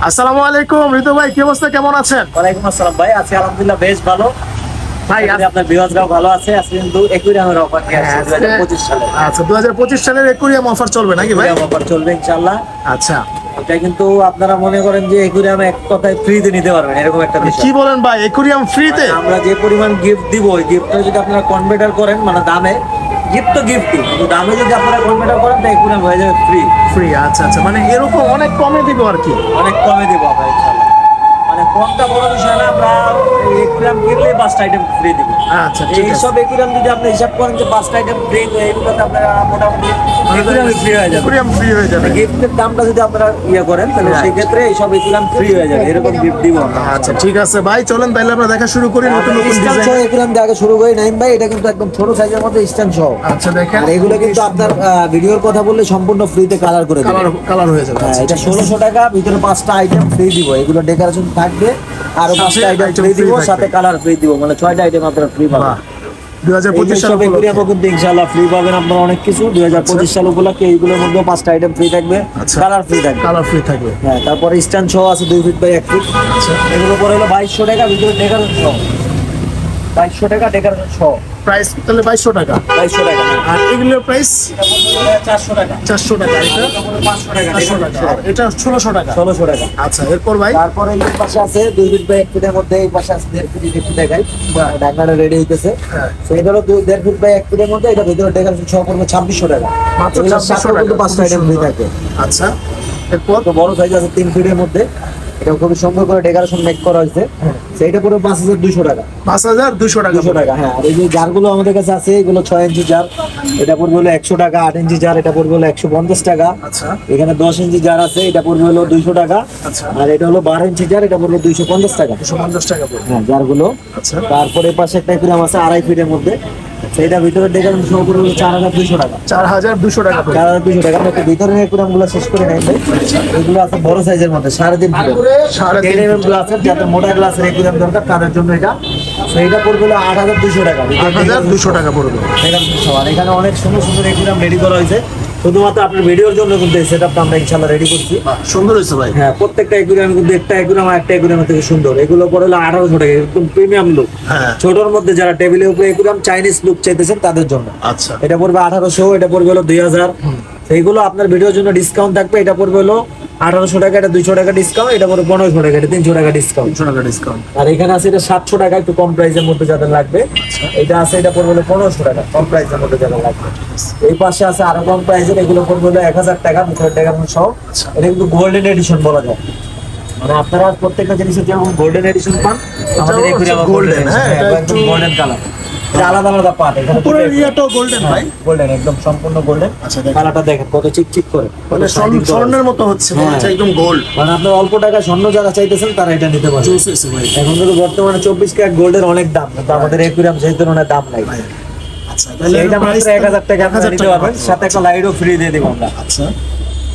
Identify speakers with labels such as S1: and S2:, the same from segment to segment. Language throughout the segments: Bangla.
S1: আসসালামু আলাইকুম ঋতু ভাই, কি অবস্থা, কেমন আছেন?
S2: ওয়ালাইকুম আসসালাম ভাই, আছি আলহামদুলিল্লাহ বেশ ভালো
S1: ভাই
S2: আপনার ভিউয়ার্সরাও ভালো আছে। আজকে কিন্তু একুরিয়ামের অফার নিয়ে আসছে 2025 সালে।
S1: আচ্ছা, 2025 সালের একুরিয়াম অফার চলবে নাকি ভাই?
S2: একুরিয়াম অফার চলবে ইনশাআল্লাহ।
S1: আচ্ছা,
S2: এটা কিন্তু আপনারা মনে করেন যে একুরিয়াম এক কথায় ফ্রিতে নিতে পারবেন, এরকম একটা বিষয়।
S1: কি বলেন ভাই, একুরিয়াম ফ্রিতে?
S2: আমরা যে পরিমাণ গিফট দিব, ওই গিফটটা যদি আপনারা কনভার্টার করেন, মানে দামে গিফট তো গিফটই, কিন্তু দামে যদি আপনারা কনভার্টার করেন তো একুরিয়াম হয়ে যাবে ফ্রি।
S1: ফ্রি, আচ্ছা আচ্ছা, মানে এরকম অনেক কমে দিব আর কি?
S2: অনেক কমে দিব আমরা ইনশাআল্লাহ। মানে কমটা বড় বিষয় না, আমরা একুরিয়াম কিনলে 5টা আইটেম ফ্রি দিব।
S1: আচ্ছা, ঠিক আছে।
S2: এইসব একুরিয়াম যদি আপনি হিসাব করেন যে 5টা আইটেম ফ্রি, তো এইগুলোতে আপনারা মোটামুটি একুরিয়াম ফ্রি হয়ে যাবে।
S1: একুরিয়াম ফ্রি হয়ে যাবে।
S2: গিফটের দামটা যদি আপনারা করেন, তাহলে সেই ক্ষেত্রে এইসব একুরিয়াম ফ্রি হয়ে যাবে, এরকম গিফট দিব আমরা।
S1: আচ্ছা ঠিক আছে ভাই, চলেন তাহলে আমরা দেখা শুরু করি। নতুন নতুন
S2: স্ট্যান্ড
S1: ডিজাইন।
S2: সহ একুরিয়াম দিয়ে আগে শুরু করি নাইম ভাই। এটা কিন্তু একদম ছোট সাইজের মধ্যে স্ট্যান্ড সহ।
S1: আচ্ছা দেখেন,
S2: আর এগুলো কিন্তু আপনার ভিডিওর কথা বললে সম্পূর্ণ ফ্রিতে কালার করে দেব।
S1: কালার হয়ে যাবে।
S2: হ্যাঁ, এটা 1600 টাকা, ভিতরে 5টা আইটেম ফ্রি দিব। এগুলো ডেকোরেশন থাকবে, আরো 5টা আইটেম ফ্রি দিব, সাথে কালার ফ্রি দিব, মানে 6টা আইটেম আপনারা ফ্রি পাবেন।
S1: 2025 সালে
S2: একুরিয়ামও কিন্তু ইনশাআল্লাহ ফ্রি পাবেন আপনারা অনেক কিছু। 2025 সাল উপলক্ষে এইগুলোর মধ্যে 5টা আইটেম ফ্রি থাকবে, কালার ফ্রি থাকবে।
S1: কালার ফ্রি থাকবে।
S2: হ্যাঁ, তারপরে স্ট্যান্ড সহ আছে 2 ফিট বাই 1 ফিট।
S1: আচ্ছা,
S2: এগুলো পরে হলো 2200 টাকা, ভিতরে ডেকোরেশন সহ 2200 টাকা, ডেকোরেশন সহ
S1: প্রাইস তাহলে 2200 টাকা।
S2: 2200 টাকা।
S1: আর এগুলোর প্রাইস
S2: 400 টাকা।
S1: 400 টাকা। এটা
S2: 500 টাকা,
S1: 500 টাকা। আর এটা 1600 টাকা।
S2: 1600 টাকা।
S1: আচ্ছা, এরপর ভাই
S2: তারপরে এই পাশে আছে 2 ফিট বাই 1 ফিটের মধ্যে, এই পাশে আছে 1.5 ফিট একটু দেখাই, ঢাকনাটা রেডি হইতেছে।
S1: হ্যাঁ।
S2: তো এটা হলো 1.5 ফিট বাই 1 ফিটের মধ্যে, এটা ভিতরে ডেকোরেশন সহ পড়বে 2600 টাকা।
S1: মাত্র
S2: এগুলোর
S1: 2600
S2: সাথে কিন্তু
S1: টাকা।
S2: 5টা আইটেম ফ্রি থাকে।
S1: আচ্ছা, এরপর
S2: তো বড় সাইজ আছে 3 ফিটের মধ্যে, এটা খুবই সুন্দর করে ডেকোরেশন মেক করা হয়েছে। সেইটা পুরো 5200 টাকা।
S1: 5200 টাকা।
S2: 200 টাকা। হ্যাঁ, আর এই যে জারগুলো আমাদের কাছে আছে, এগুলো 6 ইঞ্চি জার, এটা পড়বে হলো 100 টাকা। 8 ইঞ্চি জার, এটা পড়বে হলো 150 টাকা।
S1: আচ্ছা
S2: এখানে 10 ইঞ্চি জার আছে, এটা পড়বে হলো 200 টাকা।
S1: আচ্ছা,
S2: আর এটা হলো 12 ইঞ্চি জার, এটা পড়বে 250 টাকা।
S1: 250 টাকা পড়বে।
S2: হ্যাঁ, জারগুলো।
S1: আচ্ছা,
S2: তারপরে পাশে একটা একুরিয়াম আছে 2.5 ফিটের মধ্যে, সেইটা ভিতরে ডেকোরেশন সহ পড়বে হলো 4200 টাকা।
S1: 4200 টাকা পড়বে।
S2: 4200 টাকা। আমরা একটু ভিতরের একুরিয়াম গুলো শেষ করে নেই ভাই। এগুলো আছে বড় সাইজের মধ্যে 3.5 ফিট।
S1: 3.5
S2: mm গ্লাসের, যাদের মোটা গ্লাসের একুরিয়াম দরকার তাদের জন্য এটা। তো এটা পড়বে হলো 8200 টাকা।
S1: 8200 টাকা পড়বে।
S2: আর এখানে অনেক সুন্দর সুন্দর একুরিয়াম রেডি করা হয়েছে, শুধুমাত্র আপনার ভিডিওর জন্য কিন্তু এই সেটআপটা আমরা ইনশাআল্লাহ রেডি করছি।
S1: সুন্দর হয়েছে ভাই।
S2: হ্যাঁ, প্রত্যেকটা একুরিয়াম কিন্তু একটা একুরিয়াম আর একটা একুরিয়ামের থেকে সুন্দর। এগুলো পড়ে হলো 1800 টাকা, একদম প্রিমিয়াম লুক।
S1: হ্যাঁ।
S2: ছোটর মধ্যে যারা টেবিলের উপরে একুরিয়াম চাইনিজ লুক চাইতেছেন তাদের জন্য।
S1: আচ্ছা,
S2: এটা পড়বে 1800, এটা পড়বে হলো 2000। এইগুলো আপনার ভিডিওর জন্য ডিসকাউন্ট থাকবে। এটা পড়বে হলো 1800 টাকা, এটা 200 টাকা ডিসকাউন্ট, এটা পড়বে 1500 টাকা, এটা 300 টাকা ডিসকাউন্ট।
S1: 300 টাকা ডিসকাউন্ট।
S2: আর এখানে আছে এটা 700 টাকা, একটু কম প্রাইসের মধ্যে যাদের লাগবে। এটা আছে, এটা পড়বে হলো 1500 টাকা, কম প্রাইসের মধ্যে যাদের লাগবে। এই পাশে আছে আরো কম প্রাইসের, এগুলো পড়বে হলো 1000 টাকা, ভিতরে ডেকোরেশন সহ। এটা কিন্তু গোল্ডেন এডিশন বলা যায়, মানে আপনারা প্রত্যেকটা জিনিসের যেমন গোল্ডেন এডিশন পান, আমাদের একুরিয়াম গোল্ডেন। হ্যাঁ, এটা একদম গোল্ডেন কালার। এটা আলাদা আলাদা পার্ট, এখানে
S1: পুরো ইয়াটাও গোল্ডেন ভাই।
S2: গোল্ডেন, একদম সম্পূর্ণ গোল্ডেন।
S1: আচ্ছা, দেখেন
S2: কালারটা দেখেন কত চিকচিক করে,
S1: মানে স্বর্ণের মতো হচ্ছে, মনে হচ্ছে একদম গোল্ড।
S2: মানে আপনার অল্প টাকা স্বর্ণ যারা চাইতেছেন তারা এটা নিতে পারেন।
S1: জোস হয়েছে ভাই।
S2: এখন কিন্তু বর্তমানে 24 ক্যারেট গোল্ডের অনেক দাম, কিন্তু আমাদের একুরিয়াম সেই ধরনের দাম নাই।
S1: আচ্ছা, তাহলে
S2: এইটা মাত্র 1000 টাকা আপনারা নিতে পারবেন, সাথে একটা লাইটও ফ্রি দিয়ে দেব আমরা।
S1: আচ্ছা,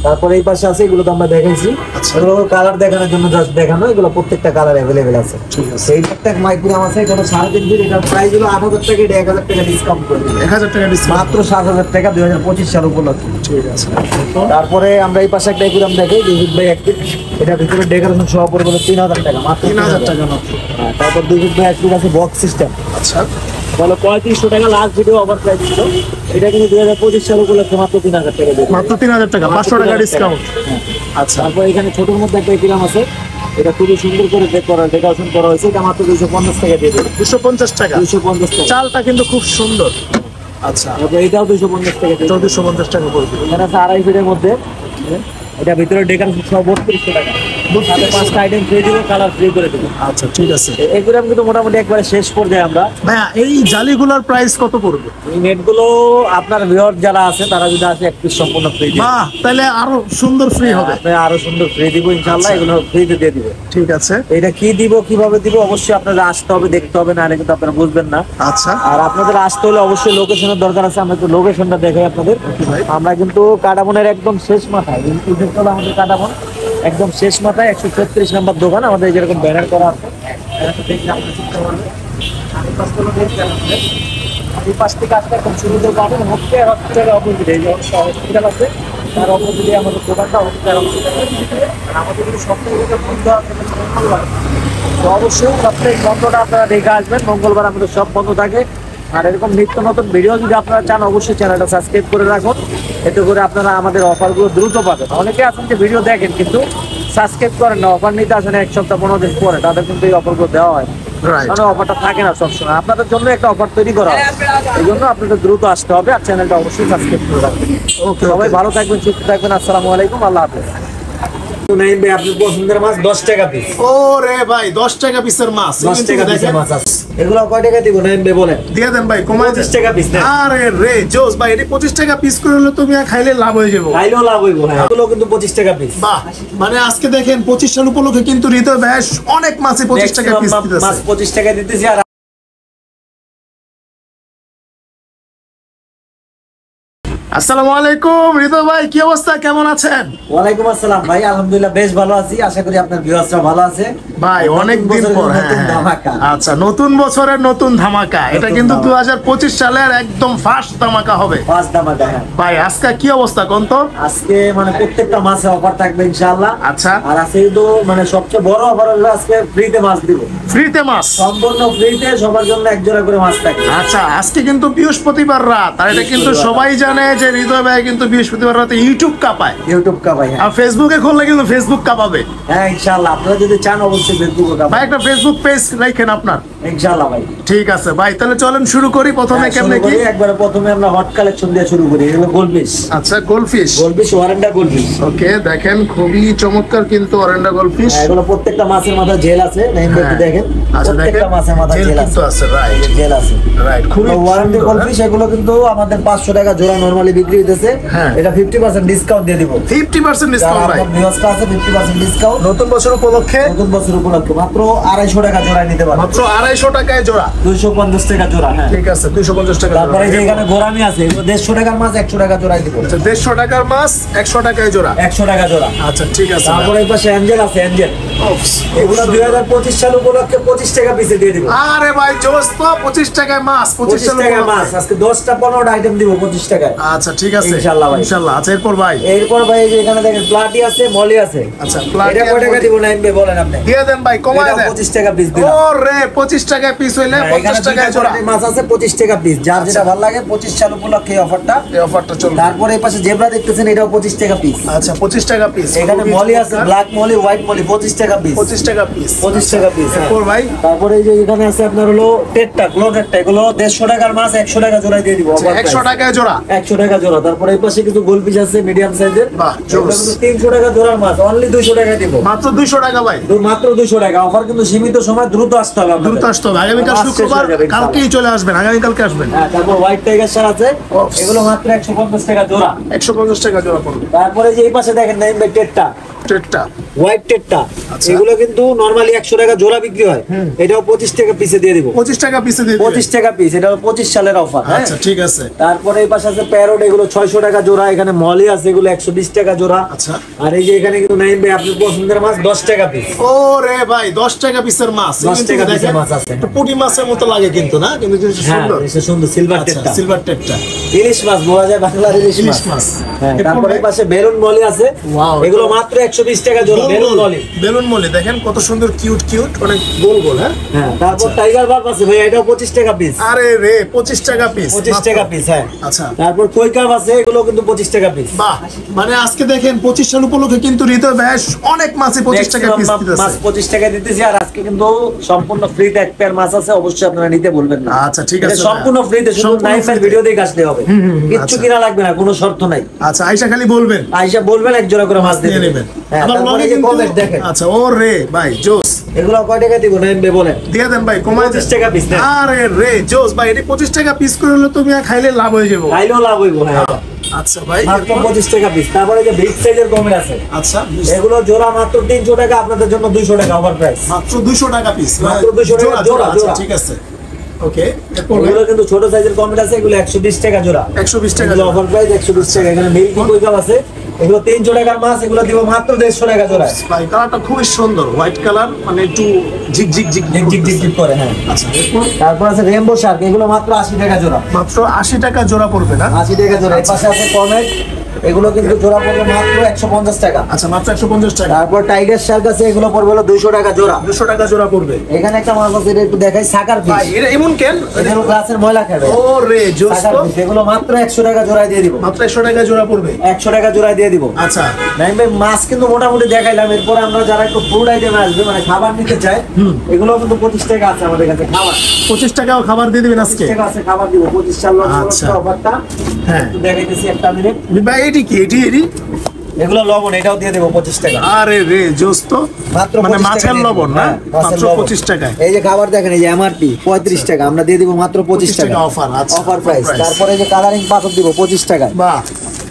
S2: তারপরে এই পাশে আছে, এগুলো তো আমরা দেখাইছি।
S1: আচ্ছা।
S2: এগুলো কালার দেখানোর জন্য জাস্ট দেখানো, এগুলো প্রত্যেকটা কালার अवेलेबल আছে।
S1: ঠিক আছে।
S2: এই প্রত্যেক মাইক্রোগ্রাম আছে, এটা 3.5 ফিট, এটা প্রাইস হলো 8000 টাকা, এটা 1000 টাকা ডিসকাউন্ট করে দিই।
S1: 1000 টাকা ডিসকাউন্ট।
S2: মাত্র 7000 টাকা 2025 সাল উপলক্ষে।
S1: ঠিক আছে।
S2: তারপরে আমরা এই পাশে একটা একুরিয়াম দেখাই 2 ফিট বাই 1 ফিট, এটা ভিতরে ডেকোরেশন সহ পড়বে হলো 3000 টাকা, মাত্র
S1: 3000 টাকা মাত্র।
S2: হ্যাঁ, তারপর 2 ফিট বাই 1 ফিট আছে বক্স সিস্টেম,
S1: আচ্ছা,
S2: বলো 3500 টাকা, লাস্ট ভিডিও ওভার প্রাইস ছিল। এটা কিন্তু 2025 সাল উপলক্ষে মাত্র 3000 টাকা দিয়ে
S1: মাত্র 3000 টাকা, 500 টাকা ডিসকাউন্ট। আচ্ছা,
S2: তারপর এখানে ছোটোর মধ্যে একটা একুরিয়াম আছে, এটা খুবই সুন্দর করে ডেকোরেশন করা হয়েছে, এটা মাত্র 250 টাকা দিয়ে দেবে।
S1: 250 টাকা।
S2: 250 টাকা।
S1: চালটা কিন্তু খুব সুন্দর। আচ্ছা,
S2: তারপর এটাও 250 টাকা দিয়ে দেবে।
S1: 250 টাকা পড়বে।
S2: এখানে আছে 2.5 ফিটের মধ্যে, এটা ভিতরে ডেকোরেশন সহ 3200 টাকা, সাথে 5টা আইটেম ফ্রি দিব, কালার ফ্রি করে দেবো।
S1: আচ্ছা, ঠিক আছে
S2: একুরিয়াম কিন্তু মোটামুটি একবারে শেষ পর্যায়ে আমরা।
S1: ভাইয়া, এই জালিগুলোর প্রাইস কত পড়বে?
S2: এই নেটগুলো আপনার ভিউয়ার যারা আছে তারা যদি আসে এক পিস সম্পূর্ণ ফ্রি দিব।
S1: বাহ, তাহলে আরো সুন্দর ফ্রি হবে।
S2: আপনি আরো সুন্দর ফ্রি দিব ইনশাআল্লাহ, এগুলো ফ্রিতে দিয়ে দিব।
S1: ঠিক আছে।
S2: এটা কি দিব, কিভাবে দিব, অবশ্যই আপনাদের আসতে হবে, দেখতে হবে, নাহলে কিন্তু আপনারা বুঝবেন না।
S1: আচ্ছা,
S2: আর আপনাদের আসতে হলে অবশ্যই লোকেশনের দরকার আছে, আমরা একটু লোকেশনটা দেখাই আপনাদের।
S1: ভাই।
S2: আমরা কিন্তু কাটাবনের একদম শেষ মাথায়, আমাদের কাটাবন একদম শেষ মাথায় 136 নম্বর দোকান, আমাদের যেরকম ব্যানার করা আছে, এই পাশ থেকে আসতে একদম শুরুতে পাবেন হসপিটালের অপোজিটে, এই যে হসপিটাল আছে তার অপোজিটে আমাদের দোকানটা অবশ্যই আমাদের যদি সপ্তাহে বন্ধ আছে মঙ্গলবার, তো অবশ্যই সপ্তাহে বন্ধটা আপনারা দেখে আসবেন। মঙ্গলবার আমাদের সব বন্ধ থাকে। আর এরকম নিত্য নতুন ভিডিও যদি আপনারা চান অবশ্যই চ্যানেলটা সাবস্ক্রাইব করে রাখুন, এতে করে আপনারা আমাদের অফারগুলো দ্রুত পাবেন। অনেকে আছেন যে ভিডিও দেখেন কিন্তু সাবস্ক্রাইব করেন না, অফার নিতে আসেন 1 সপ্তাহ 15 দিন পরে, তাদের কিন্তু এই অফারগুলো দেওয়া হয় না।
S1: রাইট।
S2: কারণ অফারটা থাকে না সবসময়। আপনাদের জন্য একটা অফার তৈরি করা হয়, এই জন্য আপনাদের দ্রুত আসতে হবে আর চ্যানেলটা অবশ্যই সাবস্ক্রাইব করে রাখবেন।
S1: ওকে,
S2: সবাই ভালো থাকবেন, সুস্থ থাকবেন। আসসালামু আলাইকুম, আল্লাহ হাফেজ। নাইম ভাই, আপনার পছন্দের মাছ 10 টাকা পিস।
S1: ও রে ভাই, 10 টাকা পিসের মাছ
S2: 10 টাকা পিসের মাছ আছে। এগুলো কয় টাকা দিব নাইম ভাই বলেন?
S1: দিয়ে দেন ভাই, কমায়
S2: 25 টাকা পিস না?
S1: আরে রে জোস ভাই, এটা 25 টাকা পিস করে হলে তুমি আর খাইলে লাভ হয়ে যাবো।
S2: খাইলেও লাভ হইব। হ্যাঁ, এগুলো কিন্তু 25 টাকা পিস।
S1: বাহ, মানে আজকে দেখেন 25 সাল উপলক্ষে কিন্তু হৃদয় ভাই অনেক মাছে 25 টাকা পিস
S2: মাছ
S1: দিতেছে।
S2: 25 টাকা দিতেছি। আর
S1: আসসালামু আলাইকুম হৃদয় ভাই, কি অবস্থা, কেমন আছেন?
S2: ওয়ালাইকুম আসসালাম ভাই, আলহামদুলিল্লাহ বেশ ভালো আছি। আশা করি আপনার ভিউয়ার্সরা ভালো আছে।
S1: ভাই অনেক দিন পর,
S2: নতুন ধামাকা।
S1: আচ্ছা, নতুন বছরের নতুন ধামাকা, এটা
S2: নতুন
S1: কিন্তু
S2: ধামাকা।
S1: 2025 সালের একদম ফার্স্ট ধামাকা হবে।
S2: ফার্স্ট ধামাকা। হ্যাঁ
S1: ভাই আজকে কি অবস্থা কোন তো?
S2: আজকে মানে প্রত্যেকটা মাছে অফার থাকবে ইনশাআল্লাহ।
S1: আচ্ছা,
S2: আর আজকে কিন্তু মানে সবচেয়ে বড় অফার হলো আজকে ফ্রিতে মাছ দিব।
S1: ফ্রিতে মাছ
S2: সম্পূর্ণ ফ্রিতে, সবার জন্য এক জোড়া করে মাছ থাকবে।
S1: আচ্ছা, আজকে কিন্তু বৃহস্পতিবার রাত, আর এটা কিন্তু সবাই জানে যে হৃদয় ভাই কিন্তু বৃহস্পতিবার রাতে ইউটিউব কাঁপায়,
S2: ইউটিউব কা ভাই। হ্যাঁ
S1: আর ফেসবুকে খুললে কিন্তু ফেসবুক কাঁপাবে।
S2: হ্যাঁ ইনশাআল্লাহ, আপনারা যদি চান অবশ্যই ফেসবুকে কা
S1: ভাই একটা ফেসবুক পেজ রাখেন আপনার।
S2: ইনশাআল্লাহ ভাই।
S1: ঠিক আছে ভাই, তাহলে চলেন শুরু করি। প্রথমে
S2: হ্যাঁ,
S1: কেমনে
S2: শুরু
S1: কি?
S2: করি। একবারে প্রথমে আমরা হট কালেকশন দিয়ে শুরু করি। এগুলো গোলফিশ।
S1: আচ্ছা, গোলফিশ।
S2: গোলফিশ ওয়ারেন্টা গোলফিশ।
S1: ওকে, দেখেন খুবই চমৎকার কিন্তু অরেন্ডা গোলফিশ।
S2: এগুলো প্রত্যেকটা মাছের মাথা জেল আছে। নাইম ভাই দেখেন,
S1: আচ্ছা দেখেন,
S2: প্রত্যেকটা মাছের মাথা
S1: জেল
S2: জেল
S1: কিন্তু
S2: আছে।
S1: আছে, রাইট
S2: জেল আছে,
S1: রাইট, খুবই
S2: ওয়ারেন্টি
S1: সুন্দর,
S2: গোলফিশ। এগুলো কিন্তু আমাদের 500 টাকা জোড়া নরমালি বিক্রি হইতেছে।
S1: হ্যাঁ।
S2: এটা 50% ডিসকাউন্ট দিয়ে দিব।
S1: 50% ডিসকাউন্ট ভাই,
S2: আপনার ভিউয়ার্সরা আছে 50% ডিসকাউন্ট
S1: নতুন বছর উপলক্ষে
S2: নতুন বছর উপলক্ষে মাত্র 250 টাকা জোড়া নিতে পারবেন।
S1: মাত্র 250 টাকায় জোড়া।
S2: 250 টাকা জোড়া। হ্যাঁ
S1: ঠিক আছে, 250 টাকা জোড়া।
S2: তারপরে যে এখানে গোরামি আছে, এগুলো 150 টাকার মাছ 100 টাকা জোড়াই দিব।
S1: আচ্ছা, 150 টাকার মাছ 100 টাকায় জোড়া।
S2: 100 টাকা জোড়া।
S1: আচ্ছা ঠিক আছে।
S2: তারপরে এই পাশে অ্যাঞ্জেল আছে, অ্যাঞ্জেল।
S1: ওপস,
S2: এগুলো 2025 সাল উপলক্ষে 25 টাকা পিসে দিয়ে দিব।
S1: আরে ভাই জোস তো, 25 টাকায় মাছ, 25
S2: 25 টাকা মাছ। আজকে 10টা 15টা আইটেম দিব 25 টাকায়।
S1: আচ্ছা ঠিক আছে,
S2: ইনশাআল্লাহ ভাই।
S1: ইনশাআল্লাহ। আচ্ছা এরপর ভাই,
S2: এরপর ভাই এই যে এখানে দেখেন প্লাটি আছে, মলি আছে।
S1: আচ্ছা প্লাটি
S2: এটা কয় টাকা দিব নাইম ভাই বলেন আপনি?
S1: দিয়ে দেন ভাই, কমায়
S2: এটা
S1: দেন।
S2: 25 টাকা পিস দিলাম।
S1: ও রে, 25 টাকায় পিস হইলে
S2: হ্যাঁ, এখানে
S1: 50 টাকায়
S2: দুইটা
S1: জোড়া।
S2: কোয়ালিটির মাছ আছে 25 টাকা পিস। যার যেটা ভালো লাগে 25 সাল উপলক্ষে এই অফারটা।
S1: এই অফারটা চলবে।
S2: তারপরে এই পাশে জেব্রা দেখতেছেন, এটাও 25 টাকা পিস।
S1: আচ্ছা 25 টাকা পিস।
S2: এখানে মলি আছে, ব্ল্যাক মলি, হোয়াইট মলি, 25 টাকা পিস।
S1: 25 টাকা পিস।
S2: 25 টাকা পিস।
S1: এরপর ভাই,
S2: তারপরে এই যে এখানে আছে আপনার হলো টেটটা, গ্লো টেটটা। এগুলো 150 টাকার মাছ 100 টাকা জোড়া দিয়ে দিব।
S1: 100 টাকায় জোড়া।
S2: 100 টাকা জোড়া। তারপরে এই পাশে কিছু গোলফিশ আছে মিডিয়াম সাইজের।
S1: বাহ,
S2: এগুলো কিন্তু 300 টাকা জোড়ার মাছ, অনলি 200 টাকা দিব।
S1: মাত্র 200 টাকা ভাই।
S2: মাত্র 200 টাকা। অফার কিন্তু সীমিত সময়, দ্রুত আসতে হবে আপনাদের।
S1: দ্রুত আসতে হবে, আগামীকাল
S2: মাছ শেষ
S1: শুক্রবার,
S2: হয়ে যাবে ইনশাআল্লাহ।
S1: কালকেই চলে আসবেন, আগামীকালকে আসবেন।
S2: হ্যাঁ, তারপর হোয়াইট টাইগার শার্ট আছে।
S1: ওপস।
S2: এগুলো মাত্র 150 টাকা জোড়া।
S1: 150 টাকা জোড়া পড়বে।
S2: তারপরে যে এই পাশে দেখেন নাইম ভাই টেটটা,
S1: টেটটা।
S2: হোয়াইট টেটটা।
S1: আচ্ছা।
S2: এগুলো কিন্তু নরমালি 100 টাকা জোড়া বিক্রি হয়। এটাও 25 টাকা পিসে দিয়ে দিব।
S1: 25 টাকা পিসে দিয়ে দিবেন।
S2: 25 টাকা পিস। এটা 25 সালের অফার। হ্যাঁ
S1: আচ্ছা ঠিক আছে।
S2: তারপরে এই পাশে আছে প্যারোট, এগুলো 600 টাকা জোড়া। এখানে মলি আছে, এগুলো 120 টাকা জোড়া।
S1: আচ্ছা।
S2: আর এই যে এখানে কিন্তু নাইম ভাই আপনার পছন্দের মাছ 10 টাকা পিস।
S1: ও রে ভাই, 10 টাকা পিসের মাছ।
S2: 10
S1: কিন্তু
S2: টাকা পিসের
S1: দেখেন,
S2: মাছ আছে।
S1: একটু পুঁটি মাছের মতো লাগে কিন্তু, না কিন্তু জিনিসটা
S2: হ্যাঁ
S1: সুন্দর।
S2: এটা সুন্দর সিলভার
S1: আচ্ছা,
S2: টেটটা।
S1: সিলভার টেটটা।
S2: ইলিশ মাছ বলা যায়, বাংলার ইলিশ
S1: ইলিশ
S2: মাছ।
S1: মাছ।
S2: হ্যাঁ,
S1: এরপর
S2: তারপরে
S1: ভাই,
S2: এই পাশে বেলুন মলি আছে।
S1: Wow,
S2: এগুলো মাত্র 120 টাকা জোড়া।
S1: গোল
S2: বেলুন
S1: গোল।
S2: মলি।
S1: বেলুন মলি দেখেন কত সুন্দর, কিউট কিউট, অনেক গোল গোল। হ্যাঁ
S2: হ্যাঁ, তারপর টাইগার বার্ব আছে ভাই, এটাও 25 টাকা পিস।
S1: আরে রে, 25 টাকা পিস।
S2: 25 টাকা পিস। হ্যাঁ
S1: আচ্ছা
S2: তারপর কই কার্ভ আছে, এগুলো কিন্তু 25 টাকা পিস।
S1: বাহ, মানে আজকে দেখেন 25 সাল উপলক্ষে কিন্তু হৃদয় ভাই অনেক মাছে 25 টাকা পিস দিতেছে।
S2: মাছ 25 টাকা দিতেছি। আর আজকে কিন্তু সম্পূর্ণ ফ্রিতে এক পেয়ার মাছ আছে, অবশ্যই আপনারা নিতে বলবেন না।
S1: আচ্ছা ঠিক
S2: এটা
S1: আছে,
S2: সম্পূর্ণ ফ্রিতে, শুধু
S1: সম্পূর্ণ
S2: নাইফের
S1: free-তে।
S2: ভিডিও দেখে আসতে হবে। কিচ্ছু
S1: আচ্ছা।
S2: কিনা লাগবে না, কোনো শর্ত নাই।
S1: আচ্ছা, আয়শা খালি বলবেন,
S2: আইসা বলবেন, এক জোড়া করে মাছ দিয়ে
S1: নিয়ে
S2: নেবেন।
S1: নেবেন।
S2: হ্যাঁ,
S1: আবার
S2: তারপরে
S1: লগে
S2: এই যে
S1: কিন্তু
S2: কমেন্ট দেখেন।
S1: আচ্ছা, ও রে ভাই জোস,
S2: এগুলো কয় টাকা দিব নাইম ভাই বলেন?
S1: দিয়ে দেন ভাই, কমায়
S2: 25
S1: দেন।
S2: টাকা পিস না?
S1: আরে রে জোস ভাই, এটা 25 টাকা পিস করে হলে তুমি আর খাইলে লাভ হয়ে যাবো।
S2: খাইলেও লাভ হইব। হ্যাঁ
S1: আচ্ছা ভাই,
S2: মাত্র
S1: এরপর?
S2: 25 টাকা পিস। তারপরে যে বিগ সাইজের কমেন্ট আছে,
S1: আচ্ছা,
S2: এগুলো জোড়া মাত্র 300 টাকা, আপনাদের জন্য 200 টাকা অফার প্রাইস।
S1: মাত্র 200 টাকা পিস।
S2: মাত্র 200 টাকা জোড়া,
S1: আচ্ছা
S2: জোড়া।
S1: ঠিক আছে, ওকে। এরপর ভাই,
S2: এগুলো কিন্তু ছোট সাইজের কমেন্ট আছে, এগুলো 120 টাকা জোড়া।
S1: 120 টাকা
S2: এগুলো
S1: জোড়া।
S2: অফার প্রাইস 120 টাকা। এখানে মিল্কি কই কাপ আছে, এগুলো 300 টাকার মাছ, এগুলো দিব মাত্র 150 টাকা জোড়া।
S1: ভাই কালারটা খুবই সুন্দর, হোয়াইট কালার, মানে একটু ঝিকঝিক
S2: ঝিকঝিক করে। হ্যাঁ,
S1: আচ্ছা এরপর
S2: তারপর আছে রেইনবো শার্ক, এগুলো মাত্র 80 টাকা জোড়া।
S1: মাত্র 80 টাকা জোড়া পড়বে না?
S2: 80 টাকা জোড়া। এর পাশে আছে কমেট, এগুলো কিন্তু জোড়া পড়বে মাত্র 150 টাকা।
S1: আচ্ছা মাত্র 150 টাকা।
S2: তারপর টাইগার শার্ক আছে, এগুলো পড়বে হলো 200 টাকা জোড়া।
S1: 200 টাকা জোড়া পড়বে।
S2: এখানে একটা মাছ আছে, এটা একটু দেখাই, সাকার ফিশ।
S1: ভাই এটা এমন কেন?
S2: এগুলো গ্লাসের ময়লা খাবে।
S1: ও রে জোস
S2: সাকার
S1: তো।
S2: ফিশ, এগুলো মাত্র 100 টাকা জোড়ায় দিয়ে দিব।
S1: মাত্র 100 টাকা জোড়া পড়বে।
S2: 100 টাকা জোড়ায় দিয়ে দিব।
S1: আচ্ছা
S2: নাইম ভাই মাছ কিন্তু মোটামুটি দেখাইলাম। এরপরে আমরা যারা একটু ফুড আইটেম আসবে, মানে খাবার নিতে চাই, এগুলো কিন্তু 25 টাকা আছে আমাদের কাছে খাবার।
S1: 25 টাকাও খাবার দিয়ে দিবেন আজকে?
S2: 25 টাকা আছে খাবার দিব। 25 সাল
S1: আচ্ছা।
S2: অফারটা
S1: হ্যাঁ
S2: একটু দেখাইতেছি একটা মিনিট।
S1: ভাই এটি কি? এটি
S2: এগুলো লবণ, এটাও দিয়ে দেবো 25 টাকা।
S1: আরে রে জোস তো।
S2: মাত্র
S1: মানে
S2: 25
S1: মাছের
S2: টাকা দিয়ে
S1: লবণ
S2: দেব।
S1: না?
S2: হ্যাঁ, মাছের
S1: মাত্র
S2: লবণ।
S1: 25 টাকায়।
S2: এই যে খাবার দেখেন, এই যে এমআরপি 35 টাকা, আমরা দিয়ে দিব মাত্র 25 টাকা
S1: অফার। আচ্ছা
S2: অফার প্রাইস। তারপরে যে কালারিং পাথর দিব 25 টাকা।
S1: বাহ,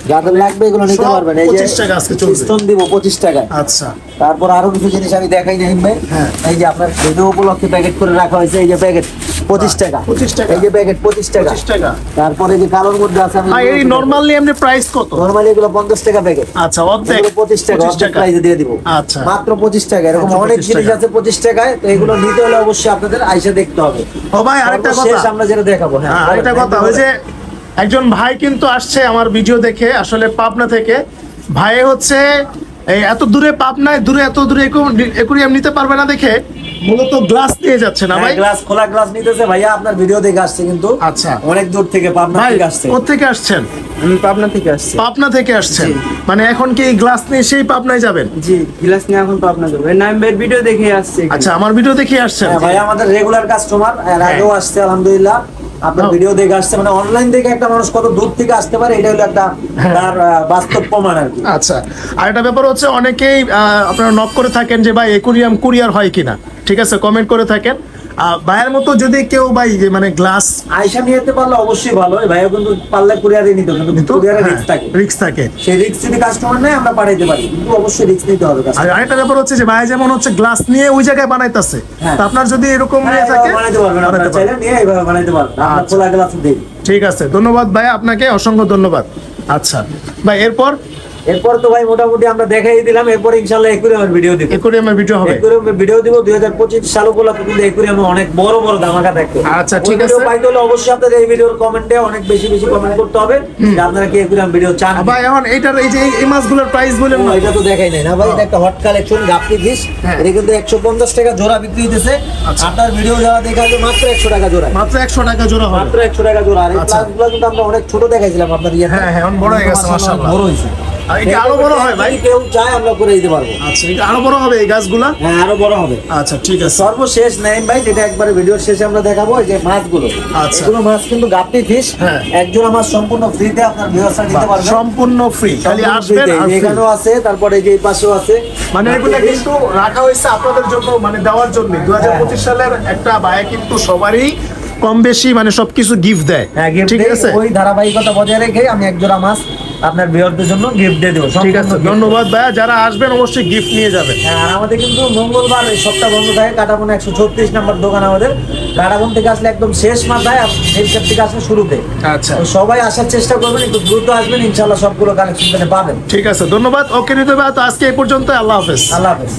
S2: যাদের লাগবে এগুলো নিতে
S1: সব
S2: পারবেন। এই যে
S1: 25 টাকা আজকে চলবে।
S2: পিস্টন দিব 25 টাকা।
S1: আচ্ছা
S2: তারপর আরো কিছু জিনিস আমি দেখাই নাই ভাই।
S1: হ্যাঁ।
S2: এই যে আপনার ভিডিও উপলক্ষে প্যাকেট করে রাখা হয়েছে, এই যে প্যাকেট 25 টাকা।
S1: 25 টাকা।
S2: এই যে প্যাকেট 25 টাকা।
S1: 25 টাকা।
S2: তারপরে যে কালোর মধ্যে আছে, আমি
S1: আর এই নরমালি এমনি প্রাইস কত?
S2: নরমালি এগুলো 50 টাকা প্যাকেট।
S1: আচ্ছা অর্ধেক।
S2: এগুলো 25 টাকা
S1: 25 টাকা
S2: প্রাইসে দিয়ে দিব।
S1: আচ্ছা
S2: মাত্র 25 টাকা। এরকম
S1: মাত্র
S2: অনেক
S1: 25
S2: জিনিস
S1: টাকা।
S2: আছে 25 টাকায়। তো এগুলো নিতে হলে অবশ্যই আপনাদের আইসা দেখতে হবে।
S1: ও ভাই আরেকটা কথা,
S2: সর্বশেষ আমরা যেটা দেখাবো। হ্যাঁ,
S1: হ্যাঁ, আরেকটা কথা, ওই যে একজন ভাই কিন্তু আসছে আমার ভিডিও দেখে, আসলে পাবনা থেকে। ভাই হচ্ছে এই এত দূরে, পাবনায় দূরে, এত দূরে একুরিয়াম নিতে পারবে না দেখে মূলত গ্লাস নিয়ে যাচ্ছে না ভাই?
S2: গ্লাস, খোলা গ্লাস নিতেছে ভাইয়া। আপনার ভিডিও দেখে আসছে কিন্তু।
S1: আচ্ছা
S2: অনেক দূর থেকে, পাবনা
S1: ভাই
S2: থেকে আসছে।
S1: কোত্থেকে আসছেন?
S3: আমি পাবনা থেকে আসছি।
S1: পাবনা থেকে আসছেন, মানে এখন কি গ্লাস নিয়ে সেই পাবনায় যাবেন?
S3: জি, গ্লাস নিয়ে এখন পাবনা যাবো। নাইম ভাইয়ের ভিডিও দেখে আসছি এখানে।
S1: আচ্ছা আমার ভিডিও দেখে আসছেন?
S2: হ্যাঁ, ভাইয়া আমাদের রেগুলার কাস্টমার, এর
S1: হ্যাঁ।
S2: আগেও আসছে আলহামদুলিল্লাহ। আপনার
S1: ও।
S2: ভিডিও দেখে আসছে, মানে অনলাইন থেকে একটা মানুষ কত দূর থেকে আসতে পারে, এটা হলো একটা তার বাস্তব প্রমাণ আর কি।
S1: আচ্ছা আরেকটা ব্যাপার হচ্ছে, অনেকেই আপনারা নক করে থাকেন যে ভাই একুরিয়াম কুরিয়ার হয় কিনা, ঠিক আছে, কমেন্ট করে থাকেন। ভাইয়ের মতো যদি কেউ ভাই যে মানে গ্লাস
S2: আয়সা নিয়ে যেতে পারলে অবশ্যই ভালো। ভাইয়া কিন্তু পারলে কুরিয়ারে নিতে হবে, কিন্তু কুরিয়ারে রিস্ক থাকে।
S1: রিস্ক থাকে।
S2: সেই রিস্ক যদি কাস্টমার নেয় আমরা পাঠাইতে পারি, কিন্তু অবশ্যই রিস্ক নিতে হবে
S1: আর
S2: customer।
S1: আরেকটা ব্যাপার হচ্ছে যে ভাই যেমন হচ্ছে গ্লাস নিয়ে ওই জায়গায় বানাইতেছে,
S2: হ্যাঁ।
S1: তো আপনার যদি এরকম
S2: হ্যাঁ,
S1: নিয়ে
S2: এভাবে
S1: থাকে
S2: বানাইতে পারবেন, আপনারা
S1: বানাইতে
S2: চাইলে
S1: পারবেন।
S2: নিয়ে এইভাবে বানাইতে পারবেন। আমরা
S1: আচ্ছা।
S2: খোলা গ্লাস দিই।
S1: ঠিক আছে, ধন্যবাদ ভাই, আপনাকে অসংখ্য ধন্যবাদ। আচ্ছা ভাই
S2: এরপর তো ভাই মোটামুটি আমরা দেখাই দিলাম। এরপর ইনশাআল্লাহ একুরিয়ামের ভিডিও দিব।
S1: একুরিয়ামের ভিডিও হবে।
S2: একুরিয়ামের ভিডিও দিব 2025 সাল উপলক্ষে, কিন্তু একুরিয়ামে অনেক বড় বড় ধামাকা থাকবে।
S1: আচ্ছা, ঠিক
S2: ওই ভিডিও
S1: আছে।
S2: পাইতে হলে অবশ্যই আপনাদের এই ভিডিওর কমেন্টে অনেক বেশি বেশি কমেন্ট করতে হবে যে আপনারা কি একুরিয়াম ভিডিও চান।
S1: ভাই এখন এইটার এই যে এই মাছগুলোর প্রাইস বলেন না?
S2: এটা তো দেখাই নাই না ভাই, এটা একটা হট কালেকশন গাপ্পি ফিশ।
S1: হ্যাঁ।
S2: এটা কিন্তু 150 টাকা জোড়া বিক্রি হইতেছে।
S1: আচ্ছা।
S2: আপনার ভিডিও যারা দেখাবে মাত্র 100 টাকা জোড়া।
S1: মাত্র 100 টাকা জোড়া হবে।
S2: মাত্র 100 টাকা জোড়া। আর এই
S1: আচ্ছা।
S2: প্লাসগুলো কিন্তু আমরা অনেক ছোট দেখাইছিলাম আপনার ইয়ে।
S1: হ্যাঁ, হ্যাঁ, এখন বড় হয়ে গেছে, মাশাআল্লাহ।
S2: বড় হইছে।
S1: আর এটা আরো বড় হয় ভাই?
S2: যদি কেউ চায় আমরা করে দিতে পারবো।
S1: আচ্ছা এটা আরো বড় হবে এই গাছগুলা?
S2: হ্যাঁ, আরো বড় হবে।
S1: আচ্ছা ঠিক আছে।
S2: সর্বশেষ নাইম ভাই, যেটা একবারে ভিডিওর শেষে আমরা দেখাবো, এই যে মাছগুলো।
S1: আচ্ছা।
S2: এগুলো মাছ কিন্তু গাপ্পি ফিশ।
S1: হ্যাঁ।
S2: একজোড়া মাছ সম্পূর্ণ ফ্রিতে আপনার ভিউয়ার্সরা নিতে পারবে।
S1: সম্পূর্ণ ফ্রি, খালি
S2: সম্পূর্ণ
S1: আসবেন
S2: free তে।
S1: আর free।
S2: এখানেও আছে, তারপরে এই যে এই পাশেও আছে।
S1: মানে এগুলা কিন্তু রাখা হয়েছে আপনাদের জন্য, মানে দেওয়ার জন্য। 2025 সালের একটা ভাই কিন্তু সবারই কম বেশি মানে সবকিছু গিফট দেয়,
S2: হ্যাঁ, gift
S1: ঠিক
S2: দেই।
S1: আছে?
S2: ওই ধারাবাহিকতা বজায় রেখে আমি একজোড়া মাছ আপনার ভিউয়ারদের জন্য গিফট দিয়ে দেবো।
S1: ঠিক আছে,
S2: সম্পূর্ণ gift।
S1: ধন্যবাদ ভাইয়া। যারা আসবেন অবশ্যই গিফট নিয়ে যাবেন।
S2: হ্যাঁ, আর আমাদের কিন্তু মঙ্গলবার এই সপ্তাহ বন্ধ থাকে। কাটাবন 136 নম্বর দোকান আমাদের। কাটাবন থেকে আসলে একদম শেষ মাথায়, আর নীলক্ষেত থেকে আসলে শুরুতে।
S1: আচ্ছা
S2: তো সবাই আসার চেষ্টা করবেন, একটু দ্রুত আসবেন, ইনশাআল্লাহ সবগুলো কালেকশন পাবেন।
S1: ঠিক আছে, ধন্যবাদ। ওকে নিতে ভাই, তো আজকে এই পর্যন্ত। আল্লাহ হাফেজ।
S2: আল্লাহ হাফেজ।